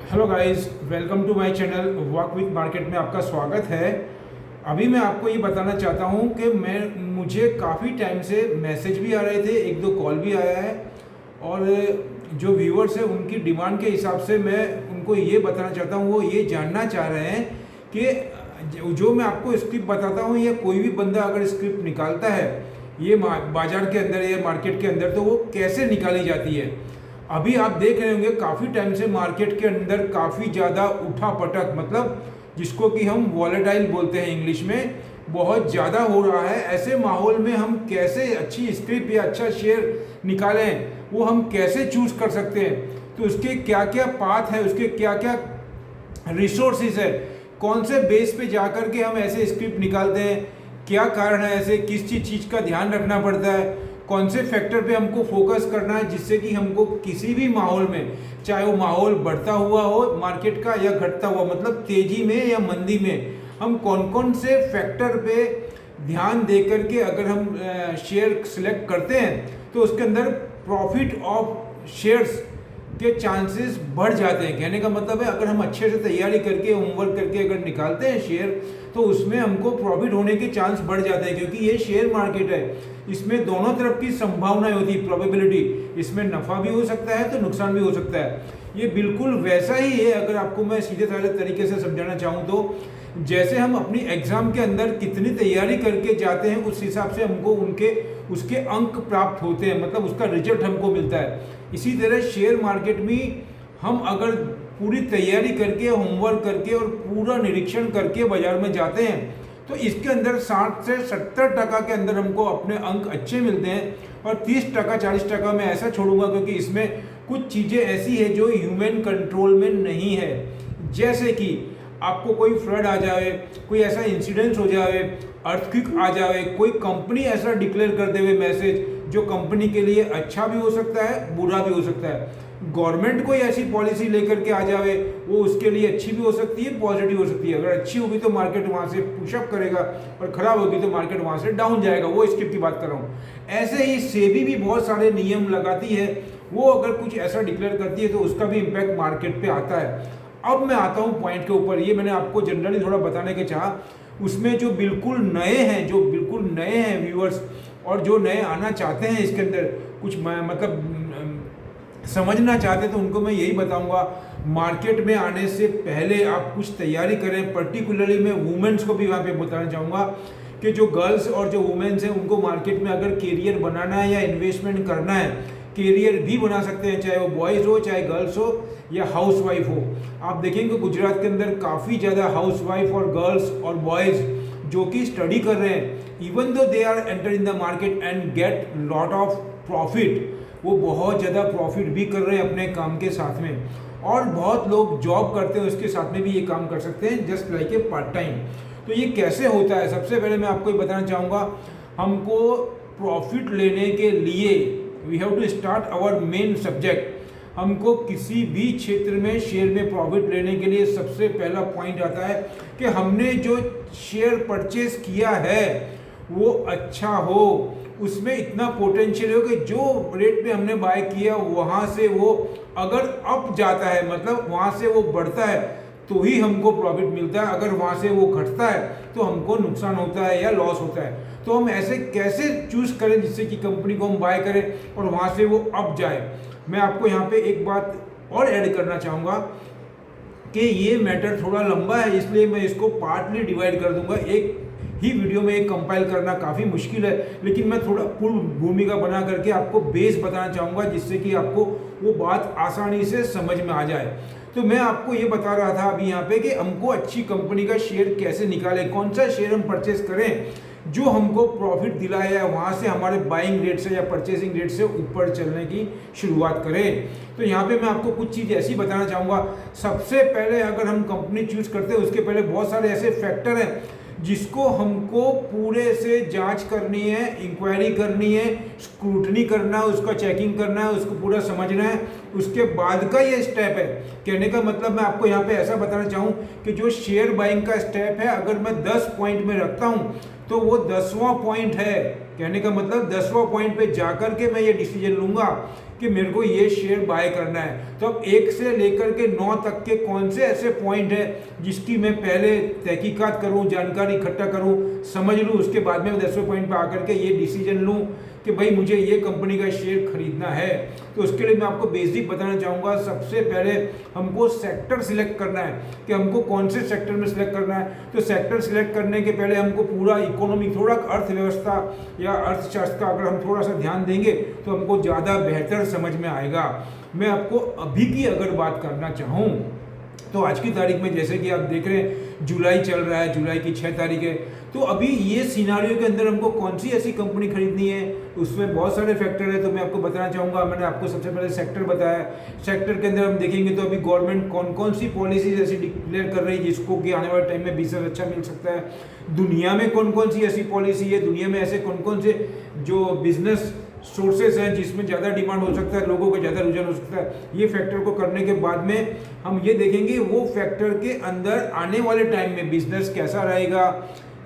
Hello guys, welcome to my channel walk with market में आपका स्वागत है। अभी मैं आपको ये बताना चाहता हूँ कि मुझे काफ़ी टाइम से मैसेज भी आ रहे थे, एक दो कॉल भी आया है और जो व्यूअर्स हैं उनकी डिमांड के हिसाब से मैं उनको ये बताना चाहता हूँ। वो ये जानना चाह रहे हैं कि जो मैं आपको स्क्रिप्ट बताता हूँ या कोई भी बंदा अगर स्क्रिप्ट निकालता है ये बाजार के अंदर या मार्केट के अंदर, तो वो कैसे निकाली जाती है। अभी आप देख रहे होंगे काफ़ी टाइम से मार्केट के अंदर काफ़ी ज़्यादा उठा पटक, मतलब जिसको कि हम वॉलेटाइल बोलते हैं इंग्लिश में, बहुत ज़्यादा हो रहा है। ऐसे माहौल में हम कैसे अच्छी स्क्रिप्ट या अच्छा शेयर निकालें, वो हम कैसे चूज कर सकते हैं, तो उसके क्या क्या पाथ है, उसके क्या क्या रिसोर्सेज है, कौन से बेस पे जाकर के हम ऐसे स्क्रिप्ट निकालते हैं, क्या कारण है ऐसे, किस चीज़ का ध्यान रखना पड़ता है, कौन से फैक्टर पे हमको फोकस करना है जिससे कि हमको किसी भी माहौल में, चाहे वो माहौल बढ़ता हुआ हो मार्केट का या घटता हुआ, मतलब तेजी में या मंदी में, हम कौन कौन से फैक्टर पे ध्यान दे करके अगर हम शेयर सिलेक्ट करते हैं तो उसके अंदर प्रॉफिट ऑफ शेयर्स के चांसेस बढ़ जाते हैं। कहने का मतलब है अगर हम अच्छे से तैयारी करके होमवर्क करके अगर निकालते हैं शेयर तो उसमें हमको प्रॉफिट होने के चांस बढ़ जाते हैं, क्योंकि ये शेयर मार्केट है, इसमें दोनों तरफ की संभावनाएं होती है, प्रोबेबिलिटी, इसमें नफ़ा भी हो सकता है तो नुकसान भी हो सकता है। ये बिल्कुल वैसा ही है, अगर आपको मैं सीधे साधे तरीके से समझाना चाहूँ तो जैसे हम अपनी एग्ज़ाम के अंदर कितनी तैयारी करके जाते हैं उस हिसाब से हमको उसके अंक प्राप्त होते हैं, मतलब उसका रिजल्ट हमको मिलता है। इसी तरह शेयर मार्केट में हम अगर पूरी तैयारी करके होमवर्क करके और पूरा निरीक्षण करके बाजार में जाते हैं तो इसके अंदर 60 से 70% के अंदर हमको अपने अंक अच्छे मिलते हैं, और 30% 40% मैं ऐसा छोड़ूंगा क्योंकि इसमें कुछ चीज़ें ऐसी है जो ह्यूमन कंट्रोल में नहीं है। जैसे कि आपको कोई फ्लड आ जाए, कोई ऐसा इंसिडेंस हो जाए, अर्थक्वेक आ जाए, कोई कंपनी ऐसा डिक्लेयर कर देवे मैसेज जो कंपनी के लिए अच्छा भी हो सकता है बुरा भी हो सकता है, गवर्नमेंट कोई ऐसी पॉलिसी लेकर के आ जाए वो उसके लिए अच्छी भी हो सकती है पॉजिटिव हो सकती है। अगर अच्छी होगी तो मार्केट वहाँ से पुशअप करेगा और खराब होगी तो मार्केट वहाँ से डाउन जाएगा, वो स्किप की बात कर रहा हूँ। ऐसे ही सेबी भी बहुत सारे नियम लगाती है, वो अगर कुछ ऐसा डिक्लेयर करती है तो उसका भी इम्पैक्ट मार्केट पे आता है। अब मैं आता हूँ पॉइंट के ऊपर, ये मैंने आपको जनरली थोड़ा बताने के चाहा, उसमें जो बिल्कुल नए हैं व्यूअर्स और जो नए आना चाहते हैं इसके अंदर कुछ मतलब समझना चाहते हैं तो उनको मैं यही बताऊंगा, मार्केट में आने से पहले आप कुछ तैयारी करें। पर्टिकुलरली मैं वुमेन्स को भी वहाँ पे बताना चाहूँगा कि जो गर्ल्स और जो वुमेन्स हैं उनको मार्केट में अगर करियर बनाना है या इन्वेस्टमेंट करना है, करियर भी बना सकते हैं, चाहे वो बॉयज़ हो चाहे गर्ल्स हो या हाउस वाइफ हो। आप देखेंगे गुजरात के अंदर काफ़ी ज़्यादा हाउस वाइफ और गर्ल्स और बॉयज़ जो कि स्टडी कर रहे हैं, even though they are enter in the market and get lot of profit, वो बहुत ज़्यादा प्रॉफिट भी कर रहे हैं अपने काम के साथ में, और बहुत लोग जॉब करते हैं उसके साथ में भी ये काम कर सकते हैं just like a part time. तो ये कैसे होता है, सबसे पहले मैं आपको ये बताना चाहूँगा, हमको प्रॉफिट लेने के लिए we have to start our main subject. हमको किसी भी क्षेत्र में शेयर में प्रॉफिट लेने के लिए सबसे पहला पॉइंट आता है कि हमने जो शेयर परचेज किया है वो अच्छा हो, उसमें इतना पोटेंशियल हो कि जो रेट पे हमने बाय किया वहाँ से वो अगर अप जाता है, मतलब वहाँ से वो बढ़ता है तो ही हमको प्रॉफिट मिलता है, अगर वहाँ से वो घटता है तो हमको नुकसान होता है या लॉस होता है। तो हम ऐसे कैसे चूज करें जिससे कि कंपनी को हम बाय करें और वहाँ से वो अप जाए। मैं आपको यहाँ पे एक बात और ऐड करना चाहूँगा कि ये मैटर थोड़ा लंबा है, इसलिए मैं इसको पार्टली डिवाइड कर दूंगा, एक ही वीडियो में एक कंपाइल करना काफ़ी मुश्किल है, लेकिन मैं थोड़ा पूर्ण भूमिका बना करके आपको बेस बताना चाहूँगा जिससे कि आपको वो बात आसानी से समझ में आ जाए। तो मैं आपको ये बता रहा था अभी यहाँ पे कि हमको अच्छी कंपनी का शेयर कैसे निकालें, कौन सा शेयर हम परचेस करें जो हमको प्रॉफिट दिलाए या वहाँ से हमारे बाइंग रेट से या परचेसिंग रेट से ऊपर चलने की शुरुआत करें। तो यहाँ पे मैं आपको कुछ चीज़ ऐसी बताना चाहूँगा। सबसे पहले अगर हम कंपनी चूज करते हैं उसके पहले बहुत सारे ऐसे फैक्टर हैं जिसको हमको पूरे से जांच करनी है, इंक्वायरी करनी है, स्क्रूटनी करना है, उसका चेकिंग करना है, उसको पूरा समझना है, उसके बाद का ये स्टेप है। कहने का मतलब मैं आपको यहाँ पे ऐसा बताना चाहूँ कि जो शेयर बाइंग का स्टेप है अगर मैं 10 पॉइंट में रखता हूँ तो वो 10वां पॉइंट है। कहने का मतलब 10वां पॉइंट पे जाकर के मैं ये डिसीजन लूँगा कि मेरे को ये शेयर बाय करना है। तो अब 1 से लेकर के 9 तक के कौन से ऐसे पॉइंट है जिसकी मैं पहले तहकीकात करूं, जानकारी इकट्ठा करूं, समझ लूं, उसके बाद में मैं 10वें पॉइंट पे आकर के ये डिसीजन लूं कि भाई मुझे ये कंपनी का शेयर खरीदना है। तो उसके लिए मैं आपको बेसिक बताना चाहूँगा। सबसे पहले हमको सेक्टर सिलेक्ट करना है कि हमको कौन से सेक्टर में सिलेक्ट करना है। तो सेक्टर सिलेक्ट करने के पहले हमको पूरा इकोनॉमी, थोड़ा अर्थव्यवस्था या अर्थशास्त्र का अगर हम थोड़ा सा ध्यान देंगे तो हमको ज़्यादा बेहतर समझ में आएगा। मैं आपको अभी की अगर बात करना चाहूँ तो आज की तारीख में जैसे कि आप देख रहे हैं जुलाई चल रहा है, जुलाई की 6 तारीख है। तो अभी ये सिनारियो के अंदर हमको कौन सी ऐसी कंपनी खरीदनी है, उसमें बहुत सारे फैक्टर है। तो मैं आपको बताना चाहूँगा, मैंने आपको सबसे पहले सेक्टर बताया। सेक्टर के अंदर हम देखेंगे तो अभी गवर्नमेंट कौन कौन सी पॉलिसीज ऐसी डिक्लेयर कर रही है जिसको कि आने वाले टाइम में बिजनेस अच्छा मिल सकता है। दुनिया में कौन कौन सी ऐसी पॉलिसी है, दुनिया में ऐसे कौन कौन से जो बिजनेस सोर्सेज हैं जिसमें ज़्यादा डिमांड हो सकता है, लोगों का ज़्यादा रुझान हो सकता है। ये फैक्टर को करने के बाद में हम ये देखेंगे वो फैक्टर के अंदर आने वाले टाइम में बिजनेस कैसा रहेगा।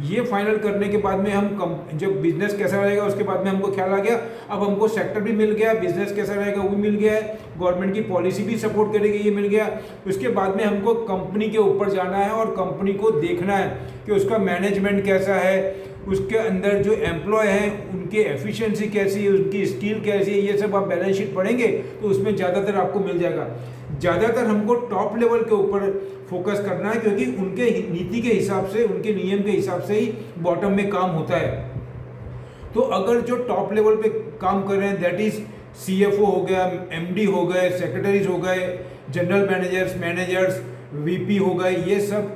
ये फाइनल करने के बाद में हम जब बिजनेस कैसा रहेगा उसके बाद में हमको ख्याल आ गया, अब हमको सेक्टर भी मिल गया, बिजनेस कैसा रहेगा वो भी मिल गया है, गवर्नमेंट की पॉलिसी भी सपोर्ट करेगी, ये मिल गया। उसके बाद में हमको कंपनी के ऊपर जाना है और कंपनी को देखना है कि उसका मैनेजमेंट कैसा है, उसके अंदर जो एम्प्लॉय हैं उनकी एफिशिएंसी कैसी है, उनकी स्किल कैसी है। ये सब आप बैलेंस शीट पढ़ेंगे तो उसमें ज़्यादातर आपको मिल जाएगा। ज़्यादातर हमको टॉप लेवल के ऊपर फोकस करना है क्योंकि उनके नीति के हिसाब से, उनके नियम के हिसाब से ही बॉटम में काम होता है। तो अगर जो टॉप लेवल पे काम कर रहे हैं दैट इज CFO हो गया, MD हो गए, सेक्रेटरीज हो गए, जनरल मैनेजर्स, VP हो गए, ये सब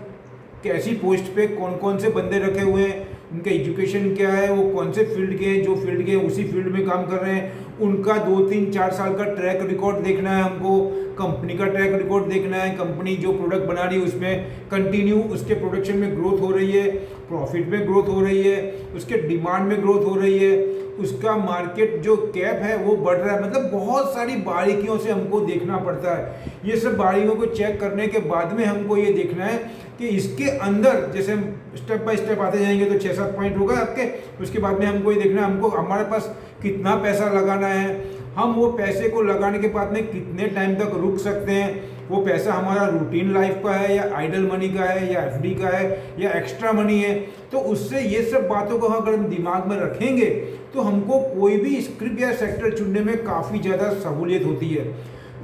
कैसी पोस्ट पे कौन कौन से बंदे रखे हुए हैं, उनका एजुकेशन क्या है, वो कौन से फील्ड के हैं, जो फील्ड के उसी फील्ड में काम कर रहे हैं, उनका 2, 3, 4 साल का ट्रैक रिकॉर्ड देखना है हमको, कंपनी का ट्रैक रिकॉर्ड देखना है, कंपनी जो प्रोडक्ट बना रही है उसमें कंटिन्यू उसके प्रोडक्शन में ग्रोथ हो रही है, प्रॉफिट में ग्रोथ हो रही है, उसके डिमांड में ग्रोथ हो रही है, उसका मार्केट जो कैप है वो बढ़ रहा है। मतलब बहुत सारी बारीकियों से हमको देखना पड़ता है। ये सब बारीकियों को चेक करने के बाद में हमको ये देखना है कि इसके अंदर जैसे हम स्टेप बाय स्टेप आते जाएंगे तो 6-7 पॉइंट होगा आपके। उसके बाद में हमको ये देखना है हमको हमारे पास कितना पैसा लगाना है, हम वो पैसे को लगाने के बाद में कितने टाइम तक रुक सकते हैं, वो पैसा हमारा रूटीन लाइफ का है या आइडल मनी का है या FD का है या एक्स्ट्रा मनी है। तो उससे ये सब बातों को अगर हम दिमाग में रखेंगे तो हमको कोई भी स्क्रिप्ट या सेक्टर चुनने में काफ़ी ज़्यादा सहूलियत होती है।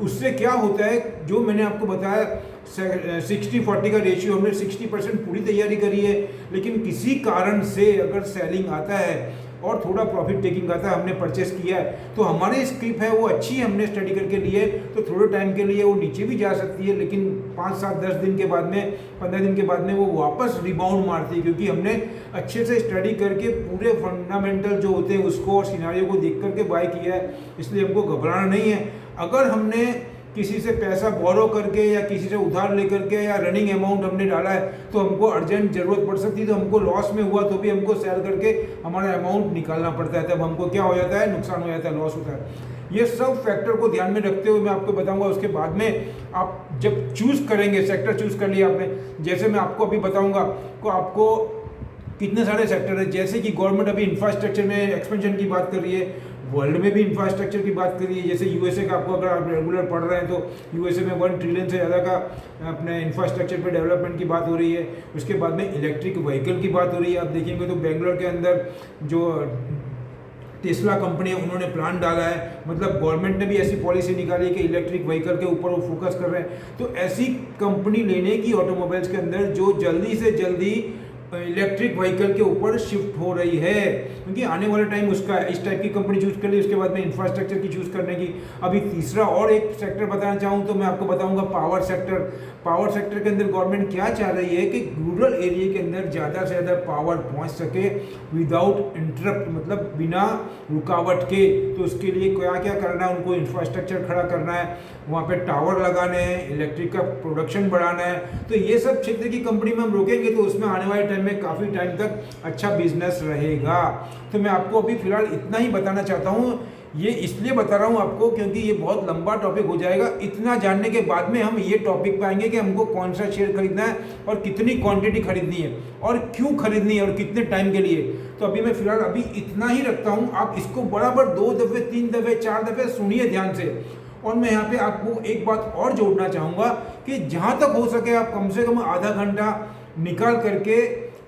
उससे क्या होता है, जो मैंने आपको बताया 60-40 का रेशियो, हमने 60% पूरी तैयारी करी है, लेकिन किसी कारण से अगर सेलिंग आता है और थोड़ा प्रॉफिट टेकिंग आता है, हमने परचेस किया है, तो हमारी स्क्रिप्ट है वो अच्छी हमने स्टडी करके ली है, तो थोड़े टाइम के लिए वो नीचे भी जा सकती है, लेकिन 5-7-10 दिन के बाद में, 15 दिन के बाद में वो वापस रिबाउंड मारती है, क्योंकि हमने अच्छे से स्टडी करके पूरे फंडामेंटल जो होते हैं उसको और सिनारियो को देख करके बाय किया है। इसलिए हमको घबराना नहीं है। अगर हमने किसी से पैसा बोरो करके या किसी से उधार लेकर के या रनिंग अमाउंट हमने डाला है तो हमको अर्जेंट जरूरत पड़ सकती है, तो हमको लॉस में हुआ तो भी हमको सेल करके हमारा अमाउंट निकालना पड़ता है, तब हमको क्या हो जाता है, नुकसान हो जाता है, लॉस होता है। ये सब फैक्टर को ध्यान में रखते हुए मैं आपको बताऊंगा। उसके बाद में आप जब चूज करेंगे, सेक्टर चूज कर लिया आपने, जैसे मैं आपको अभी बताऊंगा को आपको कितने सारे सेक्टर है, जैसे कि गवर्नमेंट अभी इंफ्रास्ट्रक्चर में एक्सपेंशन की बात कर रही है, वर्ल्ड में भी इंफ्रास्ट्रक्चर की बात करिए। जैसे USA का आपको अगर आप रेगुलर पढ़ रहे हैं तो USA में 1 ट्रिलियन से ज़्यादा का अपने इंफ्रास्ट्रक्चर पे डेवलपमेंट की बात हो रही है। उसके बाद में इलेक्ट्रिक व्हीकल की बात हो रही है। आप देखेंगे तो बेंगलोर के अंदर जो टेस्ला कंपनी है उन्होंने प्लान डाला है, मतलब गवर्नमेंट ने भी ऐसी पॉलिसी निकाली है कि इलेक्ट्रिक व्हीकल के ऊपर वो फोकस कर रहे हैं। तो ऐसी कंपनी लेने की ऑटोमोबाइल्स के अंदर जो जल्दी से जल्दी इलेक्ट्रिक व्हीकल के ऊपर शिफ्ट हो रही है, क्योंकि आने वाले टाइम उसका इस टाइप की कंपनी चूज कर ली। उसके बाद में इंफ्रास्ट्रक्चर की चूज करने की। अभी तीसरा और एक सेक्टर बताना चाहूँ तो मैं आपको बताऊंगा पावर सेक्टर। पावर सेक्टर के अंदर गवर्नमेंट क्या चाह रही है कि रूरल एरिया के अंदर ज़्यादा से ज़्यादा पावर पहुँच सके विदाउट इंटरप्ट, मतलब बिना रुकावट के। तो उसके लिए क्या क्या करना है, उनको इंफ्रास्ट्रक्चर खड़ा करना है, वहाँ पे टावर लगाने हैं, इलेक्ट्रिक का प्रोडक्शन बढ़ाना है। तो ये सब क्षेत्र की कंपनी में हम रोकेंगे तो उसमें आने वाले टाइम में काफ़ी टाइम तक अच्छा बिजनेस रहेगा। तो मैं आपको अभी फिलहाल इतना ही बताना चाहता हूँ। ये इसलिए बता रहा हूँ आपको क्योंकि ये बहुत लंबा टॉपिक हो जाएगा। इतना जानने के बाद में हम ये टॉपिक पे आएंगे कि हमको कौन सा शेयर खरीदना है और कितनी क्वांटिटी खरीदनी है और क्यों खरीदनी है और कितने टाइम के लिए। तो अभी मैं फिलहाल अभी इतना ही रखता हूँ। आप इसको बराबर 2 दफ़े 3 दफ़े 4 दफ़े सुनिए ध्यान से। और मैं यहाँ पे आपको एक बात और जोड़ना चाहूँगा कि जहाँ तक हो सके आप कम से कम आधा घंटा निकाल करके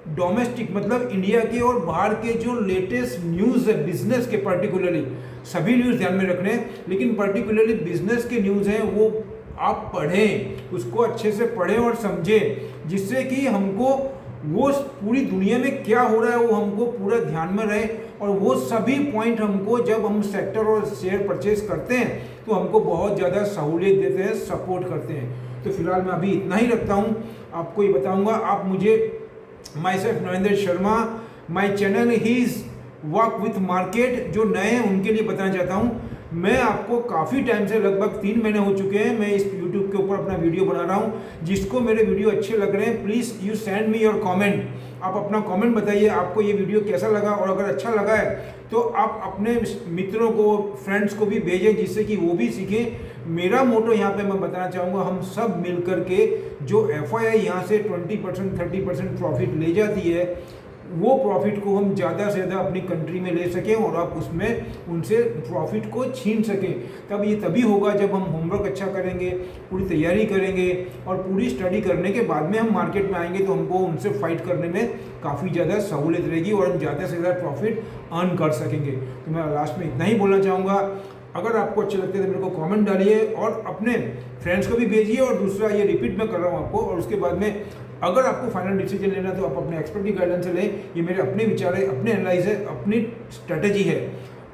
डोमेस्टिक मतलब इंडिया के और बाहर के जो लेटेस्ट न्यूज़ है बिजनेस के, पर्टिकुलरली सभी न्यूज़ ध्यान में रखने हैं, लेकिन पर्टिकुलरली बिजनेस के न्यूज़ हैं वो आप पढ़ें, उसको अच्छे से पढ़ें और समझें, जिससे कि हमको वो पूरी दुनिया में क्या हो रहा है वो हमको पूरा ध्यान में रहे और वो सभी पॉइंट हमको जब हम सेक्टर और शेयर परचेज करते हैं तो हमको बहुत ज़्यादा सहूलियत देते हैं, सपोर्ट करते हैं। तो फिलहाल मैं अभी इतना ही रखता हूँ। आपको ये बताऊँगा, आप मुझे myself Narendra Sharma, my channel is walk with market, जो नए हैं उनके लिए बताना चाहता हूँ। मैं आपको काफ़ी टाइम से लगभग 3 महीने हो चुके हैं मैं इस YouTube के ऊपर अपना वीडियो बना रहा हूँ। जिसको मेरे वीडियो अच्छे लग रहे हैं please you send me your comment. आप अपना कमेंट बताइए आपको ये वीडियो कैसा लगा, और अगर अच्छा लगा है तो आप अपने मित्रों को, फ्रेंड्स को भी भेजें जिससे कि वो भी सीखें। मेरा मोटो यहाँ पे मैं बताना चाहूँगा, हम सब मिल कर के जो FII यहाँ से 20% 30% प्रॉफिट ले जाती है वो प्रॉफिट को हम ज़्यादा से ज़्यादा अपनी कंट्री में ले सकें और आप उसमें उनसे प्रॉफिट को छीन सकें। तब ये तभी होगा जब हम होमवर्क अच्छा करेंगे, पूरी तैयारी करेंगे और पूरी स्टडी करने के बाद में हम मार्केट में आएंगे तो हमको उनसे फाइट करने में काफ़ी ज़्यादा सहूलियत रहेगी और हम ज़्यादा से ज़्यादा प्रॉफिट अर्न कर सकेंगे। तो मैं लास्ट में इतना ही बोलना चाहूँगा। अगर आपको अच्छे लगते हैं तो मेरे को कमेंट डालिए और अपने फ्रेंड्स को भी भेजिए। और दूसरा ये रिपीट मैं कर रहा हूँ आपको, और उसके बाद में अगर आपको फाइनल डिसीजन लेना है तो आप अपने एक्सपर्ट की गाइडेंस से लें। ये मेरे अपने विचार है, अपने एनालाइज है, अपनी स्ट्रेटेजी है।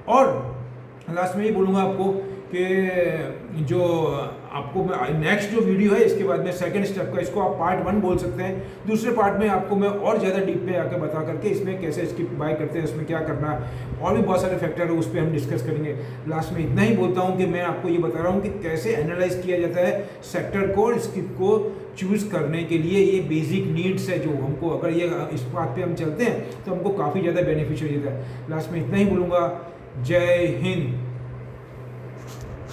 और लास्ट में ये बोलूँगा आपको कि जो आपको नेक्स्ट जो वीडियो है इसके बाद में सेकंड स्टेप का, इसको आप पार्ट 1 बोल सकते हैं। दूसरे पार्ट में आपको मैं और ज़्यादा डीप में आकर बता करके इसमें कैसे इसकी बाय करते हैं, उसमें क्या करना है, और भी बहुत सारे फैक्टर है उस पर हम डिस्कस करेंगे। लास्ट में इतना ही बोलता हूँ कि मैं आपको ये बता रहा हूँ कि कैसे एनालाइज किया जाता है सेक्टर को और स्किप को चूज़ करने के लिए। ये बेसिक नीड्स है जो हमको, अगर ये इस बात पे हम चलते हैं तो हमको काफ़ी ज़्यादा बेनिफिशियल देता है। लास्ट में इतना ही बोलूँगा, जय हिंद।